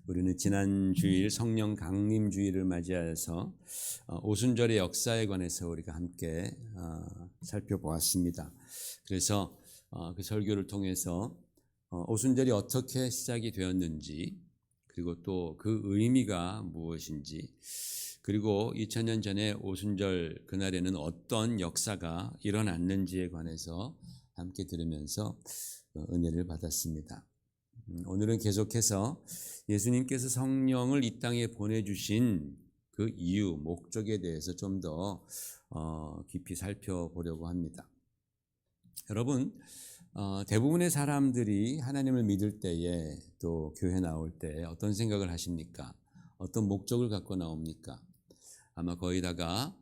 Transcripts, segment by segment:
우리는 지난 주일 성령 강림 주일을 맞이하여서 오순절의 역사에 관해서 우리가 함께 살펴보았습니다. 그래서 그 설교를 통해서 오순절이 어떻게 시작이 되었는지, 그리고 또 그 의미가 무엇인지, 그리고 2000년 전에 오순절 그날에는 어떤 역사가 일어났는지에 관해서 함께 들으면서 은혜를 받았습니다. 오늘은 계속해서 예수님께서 성령을 이 땅에 보내주신 그 이유, 목적에 대해서 좀 더 깊이 살펴보려고 합니다. 여러분, 대부분의 사람들이 하나님을 믿을 때에, 또 교회 나올 때 어떤 생각을 하십니까? 어떤 목적을 갖고 나옵니까? 아마 거의 다가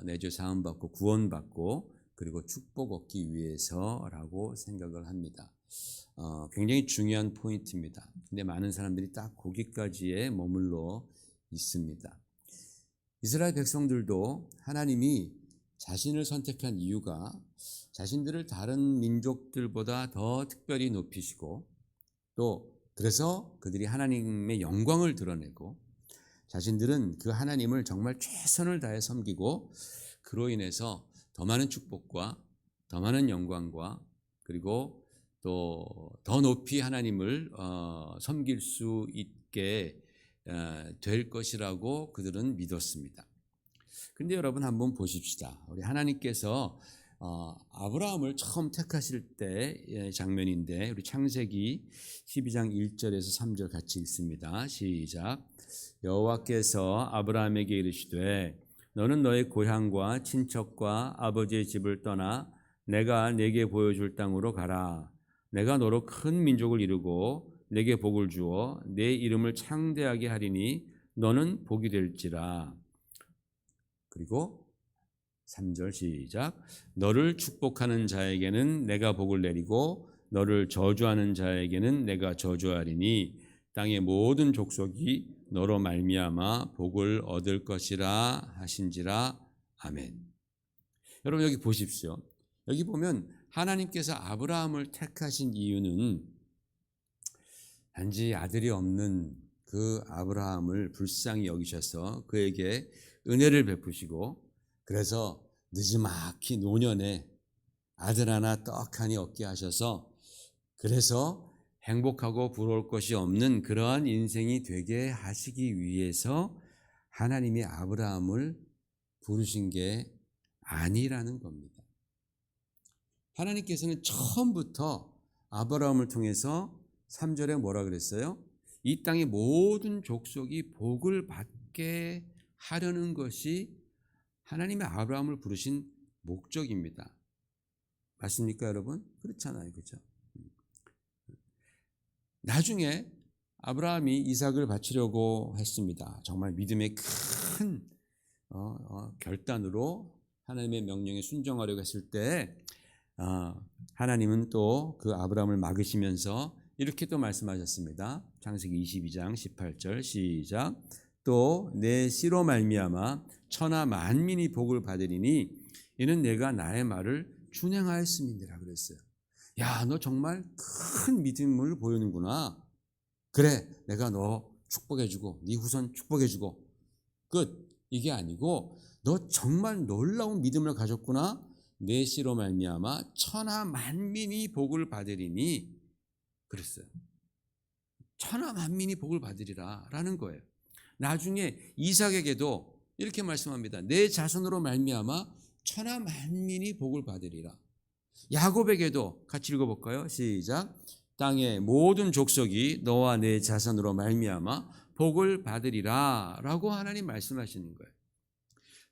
내 죄 사함 받고 구원받고 그리고 축복 얻기 위해서라고 생각을 합니다. 굉장히 중요한 포인트입니다. 근데 많은 사람들이 딱 거기까지에 머물러 있습니다. 이스라엘 백성들도 하나님이 자신을 선택한 이유가 자신들을 다른 민족들보다 더 특별히 높이시고, 또 그래서 그들이 하나님의 영광을 드러내고, 자신들은 그 하나님을 정말 최선을 다해 섬기고, 그로 인해서 더 많은 축복과 더 많은 영광과 그리고 또 더 높이 하나님을 섬길 수 있게 될 것이라고 그들은 믿었습니다. 근데 여러분 한번 보십시다. 우리 하나님께서 아브라함을 처음 택하실 때 장면인데, 우리 창세기 12장 1절에서 3절 같이 읽습니다. 시작. 여호와께서 아브라함에게 이르시되 너는 너의 고향과 친척과 아버지의 집을 떠나 내가 네게 보여줄 땅으로 가라. 내가 너로 큰 민족을 이루고 네게 복을 주어 네 이름을 창대하게 하리니 너는 복이 될지라. 그리고 3절 시작. 너를 축복하는 자에게는 내가 복을 내리고 너를 저주하는 자에게는 내가 저주하리니 땅의 모든 족속이 너로 말미암아 복을 얻을 것이라 하신지라. 아멘. 여러분 여기 보십시오. 여기 보면 하나님께서 아브라함을 택하신 이유는 단지 아들이 없는 그 아브라함을 불쌍히 여기셔서 그에게 은혜를 베푸시고, 그래서 느지막이 노년에 아들 하나 떡하니 얻게 하셔서, 그래서 행복하고 부러울 것이 없는 그러한 인생이 되게 하시기 위해서 하나님이 아브라함을 부르신 게 아니라는 겁니다. 하나님께서는 처음부터 아브라함을 통해서 3절에 뭐라 그랬어요? 이 땅의 모든 족속이 복을 받게 하려는 것이 하나님의 아브라함을 부르신 목적입니다. 맞습니까, 여러분? 그렇잖아요, 그렇죠? 나중에 아브라함이 이삭을 바치려고 했습니다. 정말 믿음의 큰 결단으로 하나님의 명령에 순종하려고 했을 때 하나님은 또 그 아브라함을 막으시면서 이렇게 또 말씀하셨습니다. 창세기 22장 18절 시작. 또 내 씨로 말미암아 천하 만민이 복을 받으리니 이는 내가 나의 말을 준행하였음이니라 그랬어요. 야, 너 정말 큰 믿음을 보이는구나. 그래, 내가 너 축복해주고 네 후손 축복해주고 끝. 이게 아니고 너 정말 놀라운 믿음을 가졌구나. 내 씨로 말미암아 천하 만민이 복을 받으리니 그랬어요. 천하 만민이 복을 받으리라 라는 거예요. 나중에 이삭에게도 이렇게 말씀합니다. 내 자손으로 말미암아 천하 만민이 복을 받으리라. 야곱에게도 같이 읽어볼까요? 시작. 땅의 모든 족속이 너와 내 자손으로 말미암아 복을 받으리라 라고 하나님 말씀하시는 거예요.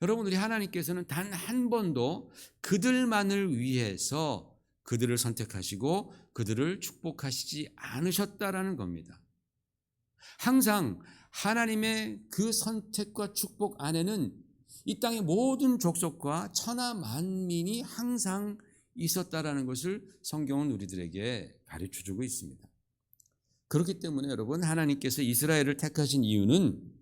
여러분, 우리 하나님께서는 단 한 번도 그들만을 위해서 그들을 선택하시고 그들을 축복하시지 않으셨다라는 겁니다. 항상 하나님의 그 선택과 축복 안에는 이 땅의 모든 족속과 천하 만민이 항상 있었다라는 것을 성경은 우리들에게 가르쳐주고 있습니다. 그렇기 때문에 여러분, 하나님께서 이스라엘을 택하신 이유는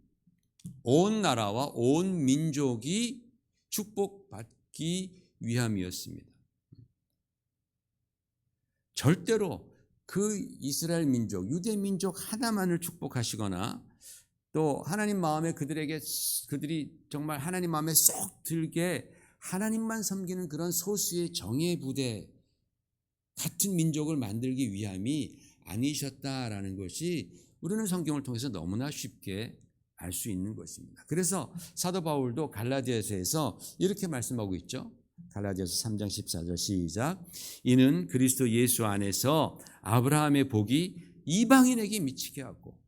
온 나라와 온 민족이 축복받기 위함이었습니다. 절대로 그 이스라엘 민족, 유대 민족 하나만을 축복하시거나 또 하나님 마음에 그들이 정말 하나님 마음에 쏙 들게 하나님만 섬기는 그런 소수의 정예 부대 같은 민족을 만들기 위함이 아니셨다라는 것이 우리는 성경을 통해서 너무나 쉽게 알 수 있는 것입니다. 그래서 사도 바울도 갈라디아서에서 이렇게 말씀하고 있죠. 갈라디아서 3장 14절 시작. 이는 그리스도 예수 안에서 아브라함의 복이 이방인에게 미치게 하고,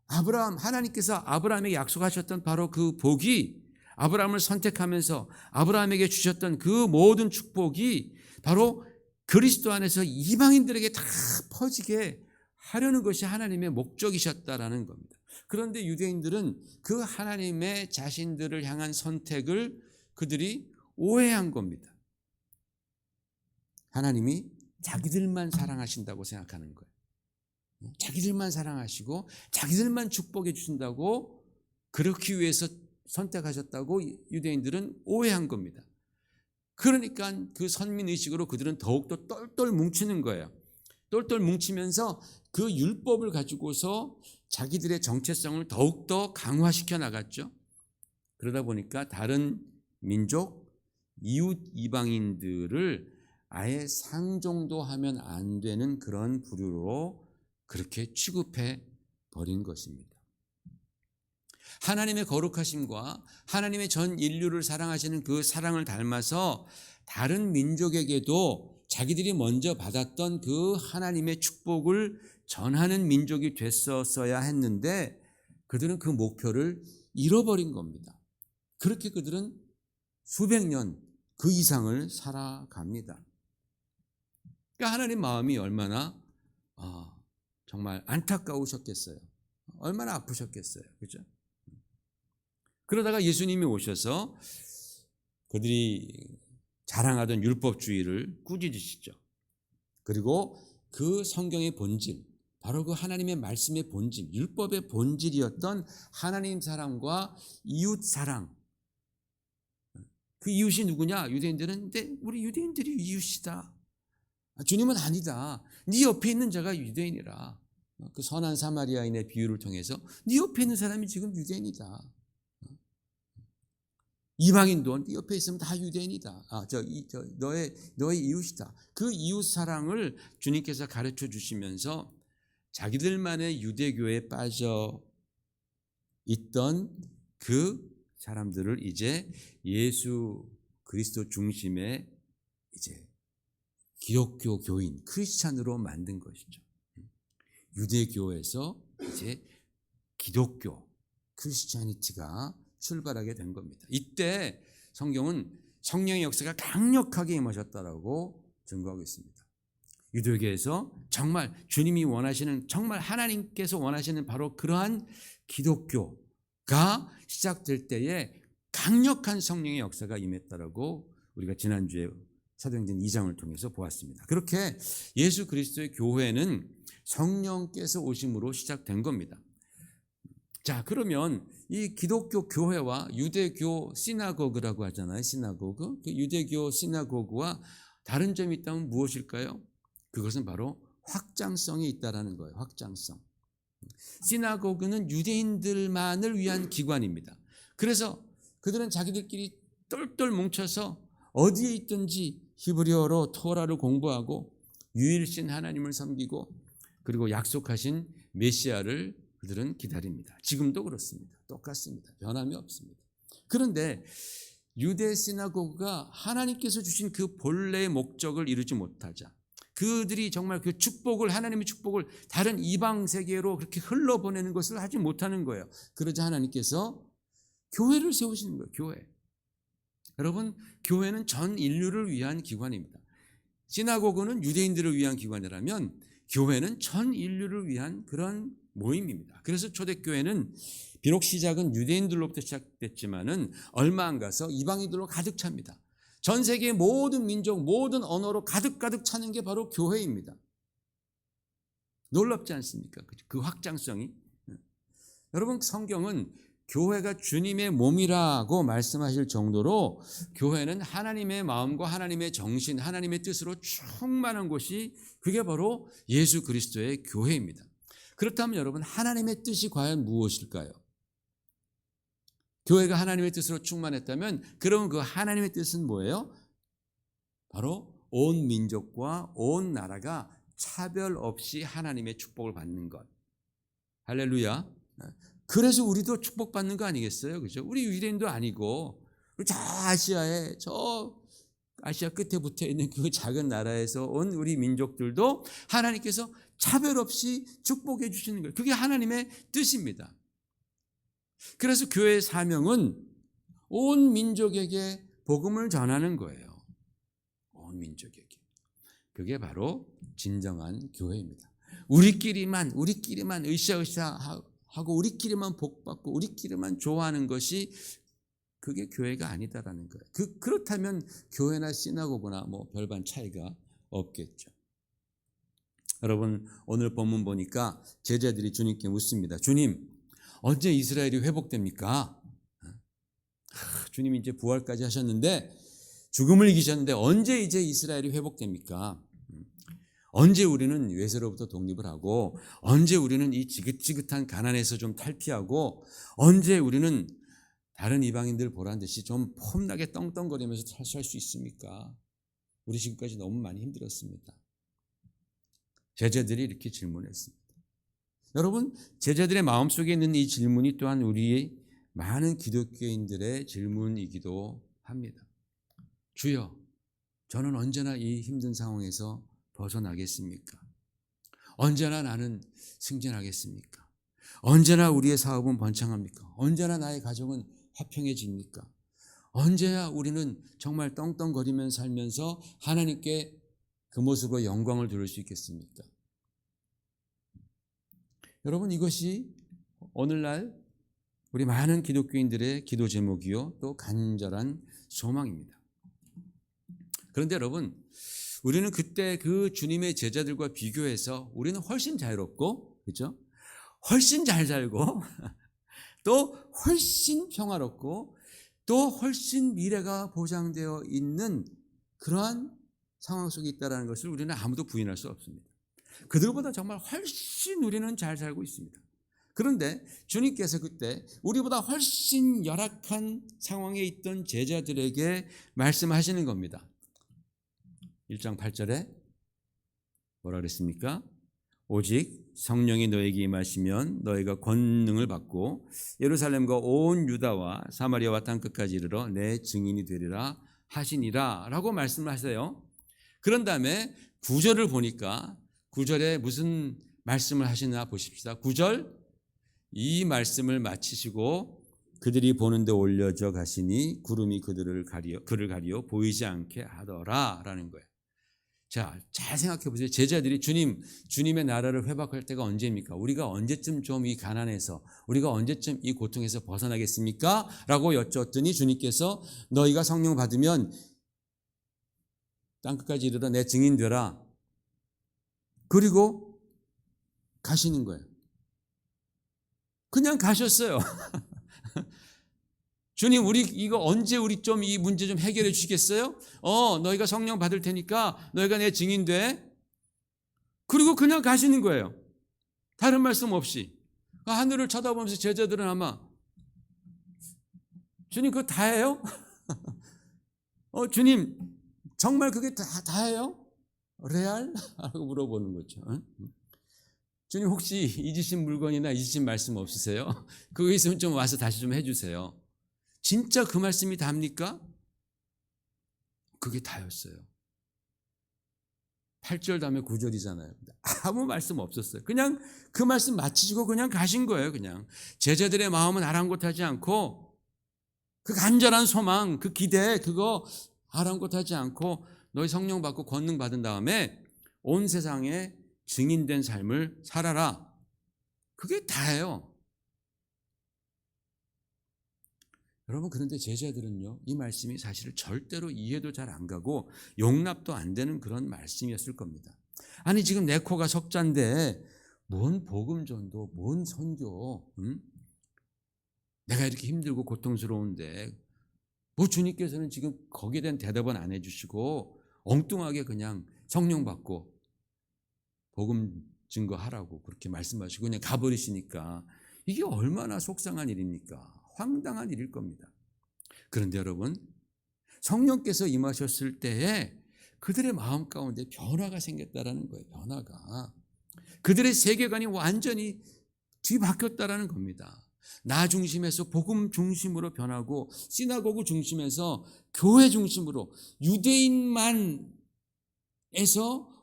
하나님께서 아브라함에게 약속하셨던 바로 그 복이, 아브라함을 선택하면서 아브라함에게 주셨던 그 모든 축복이 바로 그리스도 안에서 이방인들에게 다 퍼지게 하려는 것이 하나님의 목적이셨다라는 겁니다. 그런데 유대인들은 그 하나님의 자신들을 향한 선택을 그들이 오해한 겁니다. 하나님이 자기들만 사랑하신다고 생각하는 거예요. 자기들만 사랑하시고 자기들만 축복해 주신다고, 그렇기 위해서 선택하셨다고 유대인들은 오해한 겁니다. 그러니까 그 선민의식으로 그들은 더욱더 똘똘 뭉치는 거예요. 똘똘 뭉치면서 그 율법을 가지고서 자기들의 정체성을 더욱더 강화시켜 나갔죠. 그러다 보니까 다른 민족, 이웃 이방인들을 아예 상종도 하면 안 되는 그런 부류로 그렇게 취급해 버린 것입니다. 하나님의 거룩하심과 하나님의 전 인류를 사랑하시는 그 사랑을 닮아서 다른 민족에게도 자기들이 먼저 받았던 그 하나님의 축복을 전하는 민족이 됐었어야 했는데 그들은 그 목표를 잃어버린 겁니다. 그렇게 그들은 수백 년 그 이상을 살아갑니다. 그러니까 하나님 마음이 얼마나 정말 안타까우셨겠어요. 얼마나 아프셨겠어요. 그렇죠? 그러다가 예수님이 오셔서 그들이 자랑하던 율법주의를 꾸짖으시죠. 그리고 그 성경의 본질, 바로 그 하나님의 말씀의 본질, 율법의 본질이었던 하나님 사랑과 이웃 사랑. 그 이웃이 누구냐? 유대인들은, 근데 우리 유대인들이 이웃이다. 주님은 아니다. 네 옆에 있는 자가 유대인이라. 그 선한 사마리아인의 비유를 통해서 네 옆에 있는 사람이 지금 유대인이다. 이방인도 네 옆에 있으면 다 유대인이다. 너의 이웃이다. 그 이웃 사랑을 주님께서 가르쳐 주시면서 자기들만의 유대교에 빠져 있던 그 사람들을 이제 예수 그리스도 중심의 이제 기독교 교인, 크리스찬으로 만든 것이죠. 유대교에서 이제 기독교, 크리스찬이티가 출발하게 된 겁니다. 이때 성경은 성령의 역사가 강력하게 임하셨다라고 증거하고 있습니다. 유대교에서 정말 주님이 원하시는, 정말 하나님께서 원하시는 바로 그러한 기독교가 시작될 때에 강력한 성령의 역사가 임했다라고 우리가 지난주에 사도행전 2장을 통해서 보았습니다. 그렇게 예수 그리스도의 교회는 성령께서 오심으로 시작된 겁니다. 자, 그러면 이 기독교 교회와 유대교 시나고그라고 하잖아요. 시나고그. 그 유대교 시나고그와 다른 점이 있다면 무엇일까요? 그것은 바로 확장성이 있다라는 거예요. 확장성. 시나고그는 유대인들만을 위한 기관입니다. 그래서 그들은 자기들끼리 똘똘 뭉쳐서 어디에 있든지 히브리어로 토라를 공부하고 유일신 하나님을 섬기고 그리고 약속하신 메시아를 그들은 기다립니다. 지금도 그렇습니다. 똑같습니다. 변함이 없습니다. 그런데 유대 시나고그가 하나님께서 주신 그 본래의 목적을 이루지 못하자, 그들이 정말 그 축복을, 하나님의 축복을 다른 이방 세계로 그렇게 흘러보내는 것을 하지 못하는 거예요. 그러자 하나님께서 교회를 세우시는 거예요. 교회. 여러분, 교회는 전 인류를 위한 기관입니다. 시나고그는 유대인들을 위한 기관이라면 교회는 전 인류를 위한 그런 모임입니다. 그래서 초대교회는 비록 시작은 유대인들로부터 시작됐지만은 얼마 안 가서 이방인들로 가득 찹니다. 전 세계의 모든 민족, 모든 언어로 가득 차는 게 바로 교회입니다. 놀랍지 않습니까? 그 확장성이. 여러분, 성경은 교회가 주님의 몸이라고 말씀하실 정도로 교회는 하나님의 마음과 하나님의 정신, 하나님의 뜻으로 충만한 곳이 그게 바로 예수 그리스도의 교회입니다. 그렇다면 여러분, 하나님의 뜻이 과연 무엇일까요? 교회가 하나님의 뜻으로 충만했다면 그러면 그 하나님의 뜻은 뭐예요? 바로 온 민족과 온 나라가 차별 없이 하나님의 축복을 받는 것. 할렐루야. 그래서 우리도 축복받는 거 아니겠어요? 그죠? 우리 유대인도 아니고 저 아시아 끝에 붙어 있는 그 작은 나라에서 온 우리 민족들도 하나님께서 차별 없이 축복해 주시는 거예요. 그게 하나님의 뜻입니다. 그래서 교회의 사명은 온 민족에게 복음을 전하는 거예요. 온 민족에게. 그게 바로 진정한 교회입니다. 우리끼리만 으쌰으쌰하고 우리끼리만 복받고 우리끼리만 좋아하는 것이 그게 교회가 아니다라는 거예요. 그렇다면 교회나 시나고그나 뭐 별반 차이가 없겠죠. 여러분, 오늘 본문 보니까 제자들이 주님께 묻습니다. 주님, 언제 이스라엘이 회복됩니까? 주님이 이제 부활까지 하셨는데, 죽음을 이기셨는데 언제 이제 이스라엘이 회복됩니까? 언제 우리는 외세로부터 독립을 하고, 언제 우리는 이 지긋지긋한 가난에서 좀 탈피하고, 언제 우리는 다른 이방인들 보란 듯이 좀 폼나게 떵떵거리면서 살 수 있습니까? 우리 지금까지 너무 많이 힘들었습니다. 제자들이 이렇게 질문했습니다. 여러분, 제자들의 마음속에 있는 이 질문이 또한 우리의 많은 기독교인들의 질문이기도 합니다. 주여, 저는 언제나 이 힘든 상황에서 벗어나겠습니까? 언제나 나는 승진하겠습니까? 언제나 우리의 사업은 번창합니까? 언제나 나의 가정은 화평해집니까? 언제나 우리는 정말 떵떵거리면서 살면서 하나님께 그 모습으로 영광을 돌릴 수 있겠습니까? 여러분, 이것이 오늘날 우리 많은 기독교인들의 기도 제목이요, 또 간절한 소망입니다. 그런데 여러분, 우리는 그때 그 주님의 제자들과 비교해서 우리는 훨씬 자유롭고, 그렇죠? 훨씬 잘 살고, 또 훨씬 평화롭고, 또 훨씬 미래가 보장되어 있는 그러한 상황 속에 있다는 것을 우리는 아무도 부인할 수 없습니다. 그들보다 정말 훨씬 우리는 잘 살고 있습니다. 그런데 주님께서 그때 우리보다 훨씬 열악한 상황에 있던 제자들에게 말씀하시는 겁니다. 1장 8절에 뭐라 그랬습니까? 오직 성령이 너에게 임하시면 너희가 권능을 받고 예루살렘과 온 유다와 사마리아와 땅끝까지 이르러 내 증인이 되리라 하시니라 라고 말씀을 하세요. 그런 다음에 9절을 보니까 9절에 무슨 말씀을 하시나 보십시다. 9절, 이 말씀을 마치시고 그들이 보는데 올려져 가시니 구름이 그를 가리어 보이지 않게 하더라 라는 거예요. 자, 잘 생각해 보세요. 제자들이 주님의 나라를 회복할 때가 언제입니까? 우리가 언제쯤 좀 이 가난에서, 우리가 언제쯤 이 고통에서 벗어나겠습니까? 라고 여쭈었더니 주님께서 너희가 성령 받으면 땅끝까지 이르러 내 증인 되라. 그리고 가시는 거예요. 그냥 가셨어요. 주님, 이거 언제 우리 좀 이 문제 좀 해결해 주시겠어요? 너희가 성령 받을 테니까 너희가 내 증인 돼. 그리고 그냥 가시는 거예요. 다른 말씀 없이. 하늘을 쳐다보면서 제자들은 아마 주님 그거 다예요? 주님 정말 그게 다예요? 레알? 라고 물어보는 거죠. 주님 혹시 잊으신 물건이나 잊으신 말씀 없으세요? 그거 있으면 좀 와서 다시 좀 해주세요. 진짜 그 말씀이 답니까? 그게 다였어요. 8절 다음에 9절이잖아요. 아무 말씀 없었어요. 그냥 그 말씀 마치시고 그냥 가신 거예요. 그냥 제자들의 마음은 아랑곳하지 않고 그 간절한 소망, 그 기대, 그거 아랑곳하지 않고 너희 성령 받고 권능 받은 다음에 온 세상에 증인된 삶을 살아라. 그게 다예요. 여러분, 그런데 제자들은요, 이 말씀이 사실 절대로 이해도 잘 안 가고 용납도 안 되는 그런 말씀이었을 겁니다. 아니, 지금 내 코가 석자인데 뭔 복음 전도, 뭔 선교, 내가 이렇게 힘들고 고통스러운데 뭐 주님께서는 지금 거기에 대한 대답은 안 해주시고 엉뚱하게 그냥 성령 받고 복음 증거하라고 그렇게 말씀하시고 그냥 가버리시니까 이게 얼마나 속상한 일입니까? 황당한 일일 겁니다. 그런데 여러분, 성령께서 임하셨을 때에 그들의 마음 가운데 변화가 생겼다라는 거예요. 변화가. 그들의 세계관이 완전히 뒤바뀌었다라는 겁니다. 나 중심에서 복음 중심으로 변하고 시나고그 중심에서 교회 중심으로 유대인만에서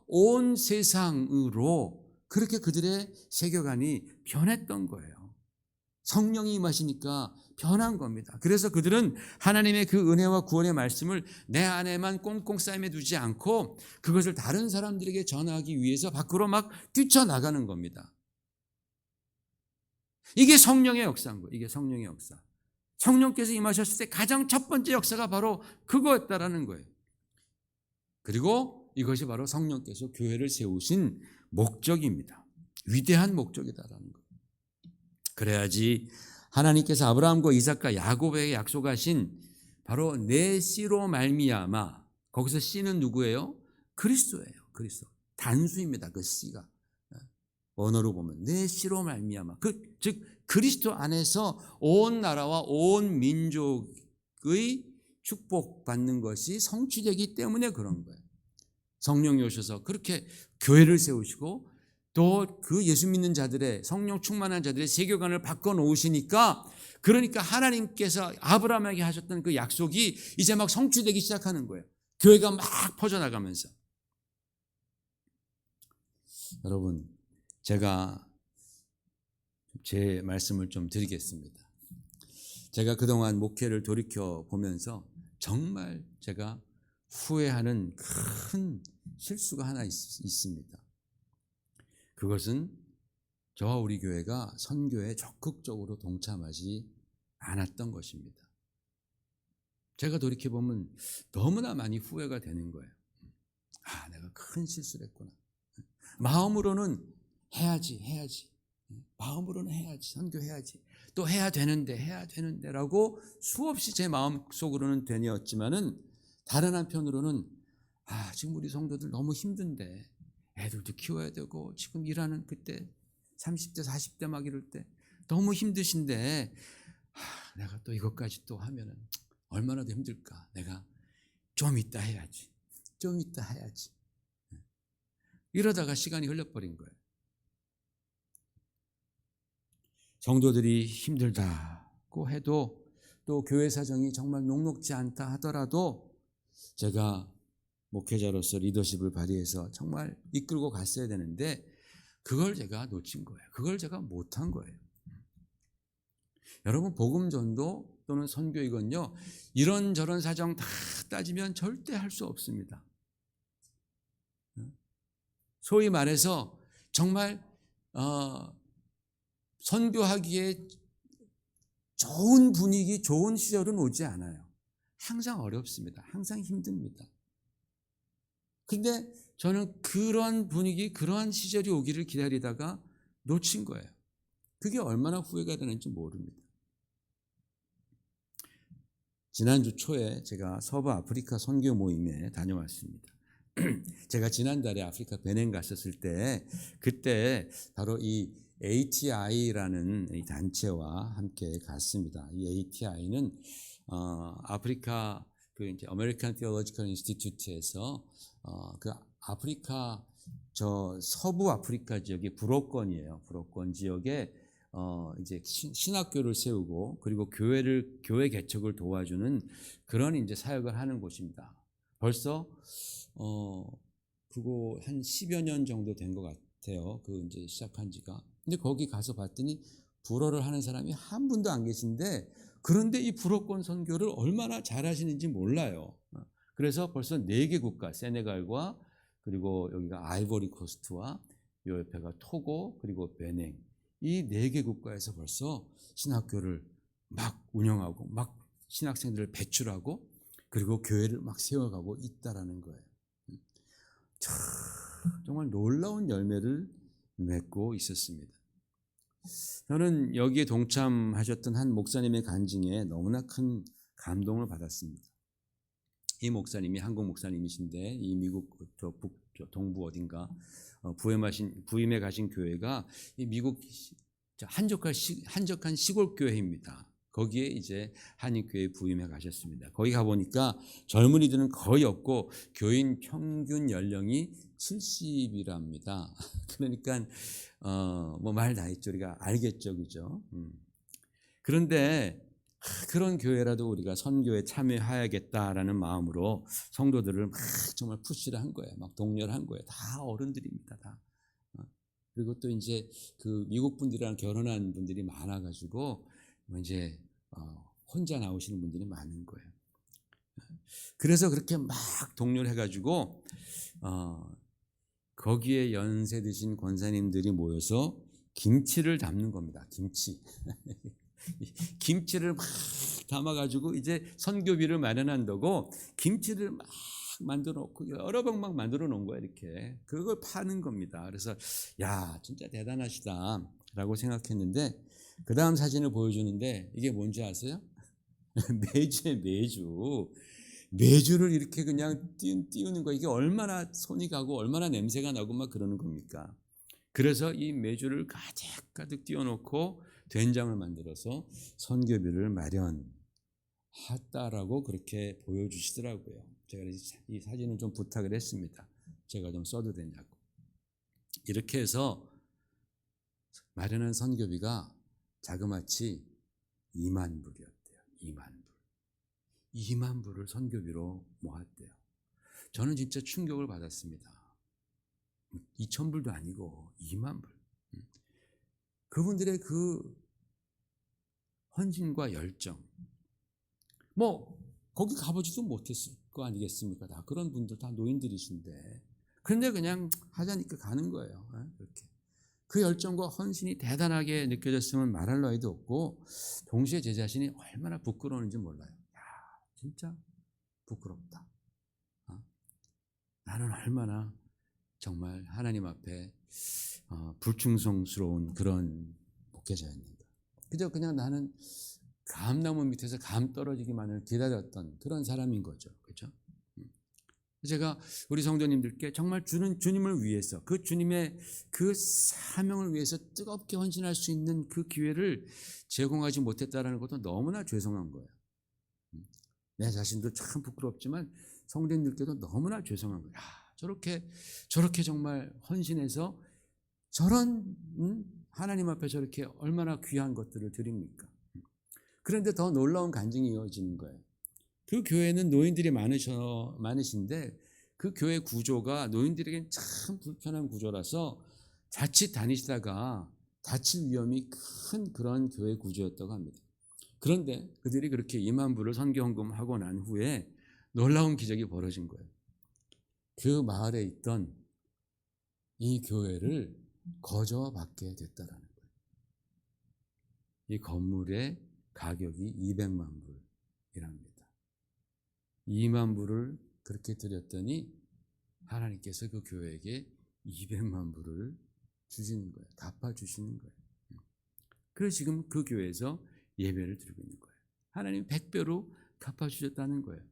온 세상으로 그렇게 그들의 세계관이 변했던 거예요. 성령이 임하시니까 변한 겁니다. 그래서 그들은 하나님의 그 은혜와 구원의 말씀을 내 안에만 꽁꽁 싸매 두지 않고 그것을 다른 사람들에게 전하기 위해서 밖으로 막 뛰쳐나가는 겁니다. 이게 성령의 역사인 거예요. 이게 성령의 역사. 성령께서 임하셨을 때 가장 첫 번째 역사가 바로 그거였다라는 거예요. 그리고 이것이 바로 성령께서 교회를 세우신 목적입니다. 위대한 목적이다라는 거예요. 그래야지 하나님께서 아브라함과 이삭과 야곱에게 약속하신 바로 내 씨로 말미암아, 거기서 씨는 누구예요? 그리스도예요. 그리스도. 단수입니다. 그 씨가. 언어로 보면 내 씨로 말미암아, 즉 그리스도 안에서 온 나라와 온 민족의 축복받는 것이 성취되기 때문에 그런 거예요. 성령이 오셔서 그렇게 교회를 세우시고 또 그 예수 믿는 자들의 성령 충만한 자들의 세계관을 바꿔놓으시니까, 그러니까 하나님께서 아브라함에게 하셨던 그 약속이 이제 막 성취되기 시작하는 거예요. 교회가 막 퍼져나가면서. 여러분, 제가 제 말씀을 좀 드리겠습니다. 제가 그동안 목회를 돌이켜 보면서 정말 제가 후회하는 큰 실수가 하나 있습니다. 그것은 저와 우리 교회가 선교에 적극적으로 동참하지 않았던 것입니다. 제가 돌이켜 보면 너무나 많이 후회가 되는 거예요. 아, 내가 큰 실수를 했구나. 마음으로는 해야지. 마음으로는 해야지. 선교해야지. 또 해야 되는데라고 수없이 제 마음속으로는 되뇌었지만은 다른 한편으로는 지금 우리 성도들 너무 힘든데 애들도 키워야 되고 지금 일하는 그때 30대 40대 막 이럴 때 너무 힘드신데 내가 또 이것까지 또 하면은 얼마나 더 힘들까. 내가 좀 이따 해야지. 이러다가 시간이 흘려버린 거예요. 성도들이 힘들다고 해도 또 교회 사정이 정말 녹록지 않다 하더라도 제가 목회자로서 리더십을 발휘해서 정말 이끌고 갔어야 되는데 그걸 제가 놓친 거예요. 그걸 제가 못한 거예요. 여러분, 복음 전도 또는 선교 이건요, 이런저런 사정 다 따지면 절대 할 수 없습니다. 소위 말해서 정말 선교하기에 좋은 분위기, 좋은 시절은 오지 않아요. 항상 어렵습니다. 항상 힘듭니다. 근데 저는 그런 분위기, 그러한 시절이 오기를 기다리다가 놓친 거예요. 그게 얼마나 후회가 되는지 모릅니다. 지난주 초에 제가 서부 아프리카 선교 모임에 다녀왔습니다. 제가 지난달에 아프리카 베냉 갔었을 때 그때 바로 이 ATI라는 이 단체와 함께 갔습니다. 이 ATI는 아프리카 그 이제 아메리칸 티올로지컬 인스티튜트에서 그 아프리카 저 서부 아프리카 지역이 불어권이에요. 불어권 지역에 이제 신학교를 세우고 그리고 교회 개척을 도와주는 그런 이제 사역을 하는 곳입니다. 벌써 그거 한 10여 년 정도 된 것 같아요. 그 이제 시작한 지가. 근데 거기 가서 봤더니 불어를 하는 사람이 한 분도 안 계신데, 그런데 이 불어권 선교를 얼마나 잘하시는지 몰라요. 그래서 벌써 4개 국가, 세네갈과 그리고 여기가 아이보리 코스트와 요 옆에가 토고 그리고 베냉, 이 4개 국가에서 벌써 신학교를 막 운영하고 막 신학생들을 배출하고 그리고 교회를 막 세워가고 있다라는 거예요. 정말 놀라운 열매를 맺고 있었습니다. 저는 여기에 동참하셨던 한 목사님의 간증에 너무나 큰 감동을 받았습니다. 이 목사님이 한국 목사님이신데 이 미국 동부 어딘가 부임해 가신 교회가 이 미국 한적한 시골 교회입니다. 거기에 이제 한인교회 부임해 가셨습니다. 거기 가보니까 젊은이들은 거의 없고 교인 평균 연령이 70이랍니다. 그러니까 뭐 말 다 했죠. 우리가 알겠죠, 그죠? 그런데 그런 교회라도 우리가 선교에 참여해야겠다라는 마음으로 성도들을 막 정말 푸시를 한 거예요. 막 독려를 한 거예요. 다 어른들입니다, 다. 그리고 또 이제 그 미국 분들이랑 결혼한 분들이 많아가지고 이제 혼자 나오시는 분들이 많은 거예요. 그래서 그렇게 막 독려를 해가지고 거기에 연세 드신 권사님들이 모여서 김치를 담는 겁니다. 김치를 막 담아가지고 이제 선교비를 마련한다고 김치를 막 만들어 놓고 여러 병 막 만들어 놓은 거야. 이렇게 그걸 파는 겁니다. 그래서 야 진짜 대단하시다라고 생각했는데 그 다음 사진을 보여주는데 이게 뭔지 아세요? 매주를 이렇게 그냥 띄우는 거. 이게 얼마나 손이 가고 얼마나 냄새가 나고 막 그러는 겁니까? 그래서 이 매주를 가득 띄워놓고 된장을 만들어서 선교비를 마련했다라고 그렇게 보여주시더라고요. 제가 이 사진을 좀 부탁을 했습니다. 제가 좀 써도 되냐고. 이렇게 해서 마련한 선교비가 자그마치 2만 불이었대요. 2만 불을 선교비로 모았대요. 저는 진짜 충격을 받았습니다. 2,000불도 아니고 2만 불. 그분들의 그 헌신과 열정. 뭐 거기 가보지도 못했을 거 아니겠습니까? 다 그런 분들 다 노인들이신데. 그런데 그냥 하자니까 가는 거예요. 이렇게. 그 열정과 헌신이 대단하게 느껴졌으면 말할 나위도 없고 동시에 제 자신이 얼마나 부끄러운지 몰라요. 야, 진짜 부끄럽다. 나는 얼마나 정말 하나님 앞에 불충성스러운 그런 목회자였는가. 그저 그냥 나는 감나무 밑에서 감 떨어지기만을 기다렸던 그런 사람인 거죠. 그렇죠? 제가 우리 성도님들께 정말 주님을 위해서 그 주님의 그 사명을 위해서 뜨겁게 헌신할 수 있는 그 기회를 제공하지 못했다는 것도 너무나 죄송한 거예요. 내 자신도 참 부끄럽지만 성도님들께도 너무나 죄송한 거예요. 저렇게 정말 헌신해서 저런 하나님 앞에 저렇게 얼마나 귀한 것들을 드립니까? 그런데 더 놀라운 간증이 이어지는 거예요. 그 교회는 노인들이 많으신데 그 교회 구조가 노인들에겐 참 불편한 구조라서 자칫 다니시다가 다칠 위험이 큰 그런 교회 구조였다고 합니다. 그런데 그들이 그렇게 2만 불을 선교헌금하고 난 후에 놀라운 기적이 벌어진 거예요. 그 마을에 있던 이 교회를 거저받게 됐다라는 거예요. 이 건물의 가격이 200만 불이랍니다. 2만 불을 그렇게 드렸더니 하나님께서 그 교회에게 200만 불을 주시는 거예요. 갚아주시는 거예요. 그래서 지금 그 교회에서 예배를 드리고 있는 거예요. 하나님 100배로 갚아주셨다는 거예요.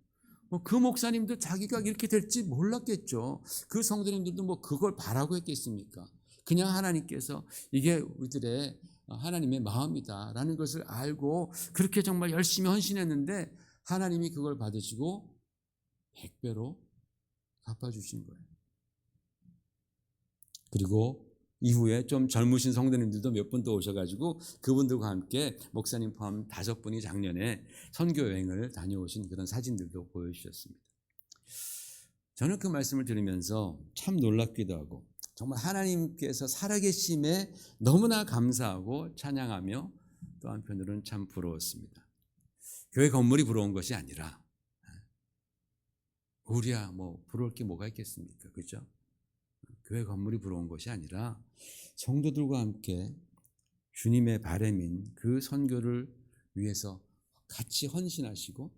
그 목사님도 자기가 이렇게 될지 몰랐겠죠. 그 성도님들도 뭐 그걸 바라고 했겠습니까? 그냥 하나님께서 이게 우리들의 하나님의 마음이다라는 것을 알고 그렇게 정말 열심히 헌신했는데 하나님이 그걸 받으시고 100배로 갚아주신 거예요. 그리고 이후에 좀 젊으신 성도님들도 몇 분 더 오셔가지고 그분들과 함께 목사님 포함 5분이 작년에 선교여행을 다녀오신 그런 사진들도 보여주셨습니다. 저는 그 말씀을 들으면서 참 놀랍기도 하고 정말 하나님께서 살아계심에 너무나 감사하고 찬양하며 또 한편으로는 참 부러웠습니다. 교회 건물이 부러운 것이 아니라 우리야 뭐 부러울 게 뭐가 있겠습니까? 그렇죠? 교회 건물이 부러운 것이 아니라 성도들과 함께 주님의 바람인 그 선교를 위해서 같이 헌신하시고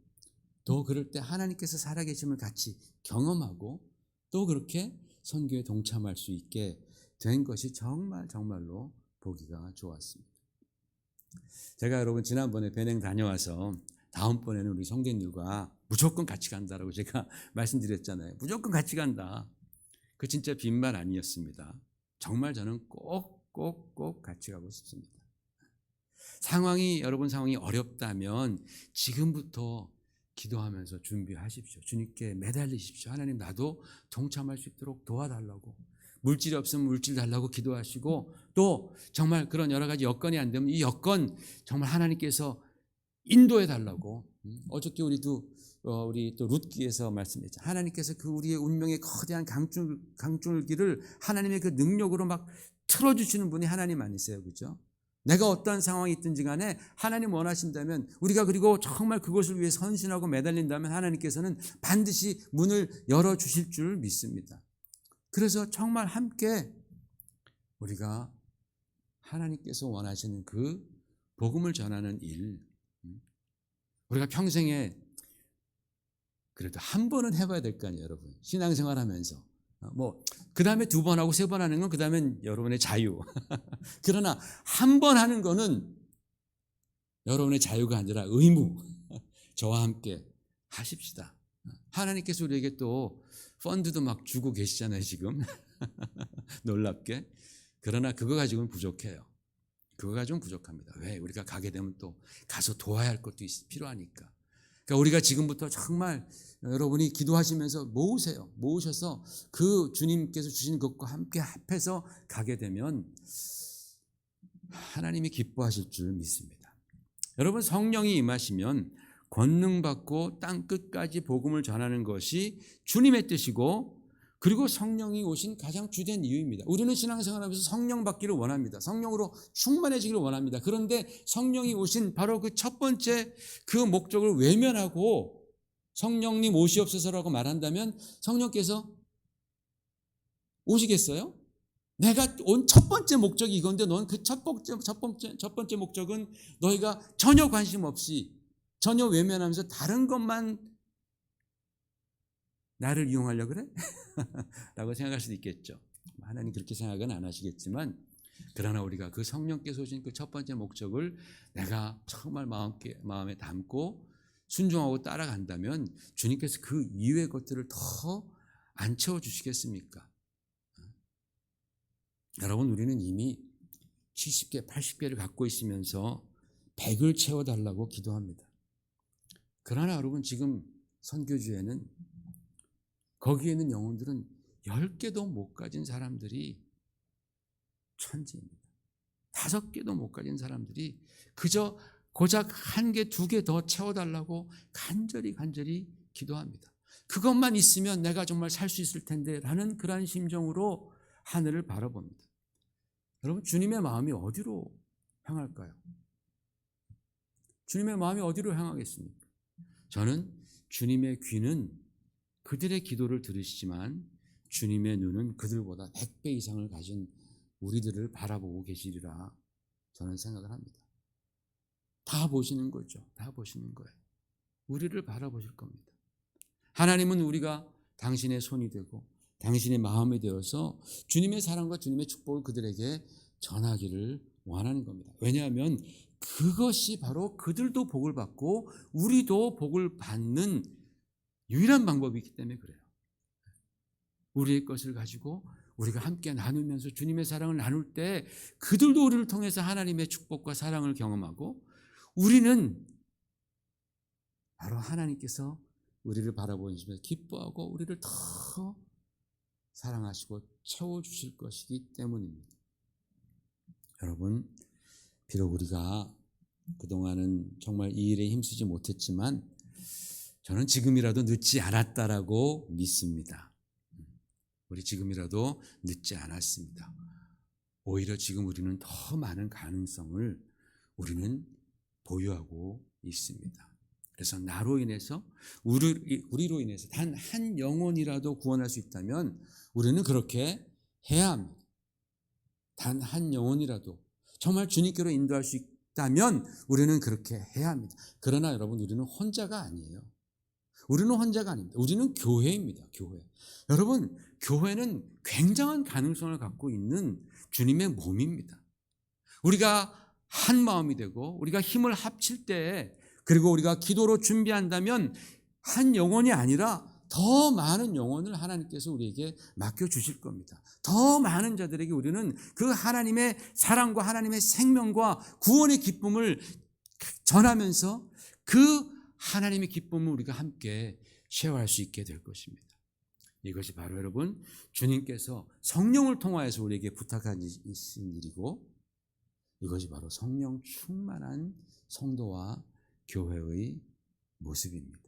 또 그럴 때 하나님께서 살아계심을 같이 경험하고 또 그렇게 선교에 동참할 수 있게 된 것이 정말로 보기가 좋았습니다. 제가 여러분 지난번에 배낭 다녀와서 다음번에는 우리 성도님들과 무조건 같이 간다라고 제가 말씀드렸잖아요. 무조건 같이 간다. 그 진짜 빈말 아니었습니다. 정말 저는 꼭 같이 가고 싶습니다. 여러분 상황이 어렵다면 지금부터 기도하면서 준비하십시오. 주님께 매달리십시오. 하나님, 나도 동참할 수 있도록 도와달라고. 물질이 없으면 물질 달라고 기도하시고, 또 정말 그런 여러 가지 여건이 안 되면 이 여건 정말 하나님께서 인도해 달라고. 어저께 우리 또 룻기에서 말씀했죠. 하나님께서 그 우리의 운명의 거대한 강줄기를 하나님의 그 능력으로 막 틀어주시는 분이 하나님 아니세요, 그죠? 내가 어떠한 상황이 있든지 간에 하나님 원하신다면, 우리가 그리고 정말 그것을 위해 선신하고 매달린다면 하나님께서는 반드시 문을 열어주실 줄 믿습니다. 그래서 정말 함께 우리가 하나님께서 원하시는 그 복음을 전하는 일, 우리가 평생에 그래도 한 번은 해봐야 될 거 아니에요, 여러분. 신앙생활 하면서. 그 다음에 2번 하고 3번 하는 건 그 다음엔 여러분의 자유. 그러나 한 번 하는 거는 여러분의 자유가 아니라 의무. 저와 함께 하십시다. 하나님께서 우리에게 또 펀드도 막 주고 계시잖아요, 지금. 놀랍게. 그러나 그거 가지고는 부족해요. 그거 가지고는 부족합니다. 왜? 우리가 가게 되면 또 가서 도와야 할 것도 필요하니까. 그러니까 우리가 지금부터 정말 여러분이 기도하시면서 모으셔서 그 주님께서 주신 것과 함께 합해서 가게 되면 하나님이 기뻐하실 줄 믿습니다. 여러분, 성령이 임하시면 권능받고 땅끝까지 복음을 전하는 것이 주님의 뜻이고, 그리고 성령이 오신 가장 주된 이유입니다. 우리는 신앙생활하면서 성령 받기를 원합니다. 성령으로 충만해지기를 원합니다. 그런데 성령이 오신 바로 그 첫 번째 그 목적을 외면하고 성령님 오시옵소서라고 말한다면 성령께서 오시겠어요? 내가 온 첫 번째 목적이 이건데 넌 그 첫 번째 목적은 너희가 전혀 관심 없이 전혀 외면하면서 다른 것만 나를 이용하려고 그래? 라고 생각할 수도 있겠죠. 하나님 그렇게 생각은 안 하시겠지만, 그러나 우리가 그 성령께서 오신 그 첫 번째 목적을 내가 정말 마음에 담고 순종하고 따라간다면 주님께서 그 이외의 것들을 더 안 채워주시겠습니까? 여러분, 우리는 이미 70개, 80개를 갖고 있으면서 100을 채워달라고 기도합니다. 그러나 여러분, 지금 선교주에는 거기에 있는 영혼들은 10개도 못 가진 사람들이 천지입니다. 5개도 못 가진 사람들이 그저 고작 1개, 2개 더 채워달라고 간절히 기도합니다. 그것만 있으면 내가 정말 살 수 있을 텐데 라는 그런 심정으로 하늘을 바라봅니다. 여러분, 주님의 마음이 어디로 향할까요? 주님의 마음이 어디로 향하겠습니까? 저는 주님의 귀는 그들의 기도를 들으시지만 주님의 눈은 그들보다 100배 이상을 가진 우리들을 바라보고 계시리라 저는 생각을 합니다. 다 보시는 거죠. 다 보시는 거예요. 우리를 바라보실 겁니다. 하나님은 우리가 당신의 손이 되고 당신의 마음이 되어서 주님의 사랑과 주님의 축복을 그들에게 전하기를 원하는 겁니다. 왜냐하면 그것이 바로 그들도 복을 받고 우리도 복을 받는 유일한 방법이기 때문에 그래요. 우리의 것을 가지고 우리가 함께 나누면서 주님의 사랑을 나눌 때 그들도 우리를 통해서 하나님의 축복과 사랑을 경험하고, 우리는 바로 하나님께서 우리를 바라보시면서 기뻐하고 우리를 더 사랑하시고 채워주실 것이기 때문입니다. 여러분, 비록 우리가 그동안은 정말 이 일에 힘쓰지 못했지만 저는 지금이라도 늦지 않았다라고 믿습니다. 우리 지금이라도 늦지 않았습니다. 오히려 지금 우리는 더 많은 가능성을 우리는 보유하고 있습니다. 그래서 나로 인해서 우리로 인해서 단 한 영혼이라도 구원할 수 있다면 우리는 그렇게 해야 합니다. 단 한 영혼이라도 정말 주님께로 인도할 수 있다면 우리는 그렇게 해야 합니다. 그러나 여러분, 우리는 혼자가 아니에요. 우리는 혼자가 아닙니다. 우리는 교회입니다. 교회. 여러분, 교회는 굉장한 가능성을 갖고 있는 주님의 몸입니다. 우리가 한 마음이 되고 우리가 힘을 합칠 때, 그리고 우리가 기도로 준비한다면 한 영혼이 아니라 더 많은 영혼을 하나님께서 우리에게 맡겨주실 겁니다. 더 많은 자들에게 우리는 그 하나님의 사랑과 하나님의 생명과 구원의 기쁨을 전하면서 그 하나님의 기쁨을 우리가 함께 쉐어할 수 있게 될 것입니다. 이것이 바로 여러분 주님께서 성령을 통하여서 우리에게 부탁하신 일이고, 이것이 바로 성령 충만한 성도와 교회의 모습입니다.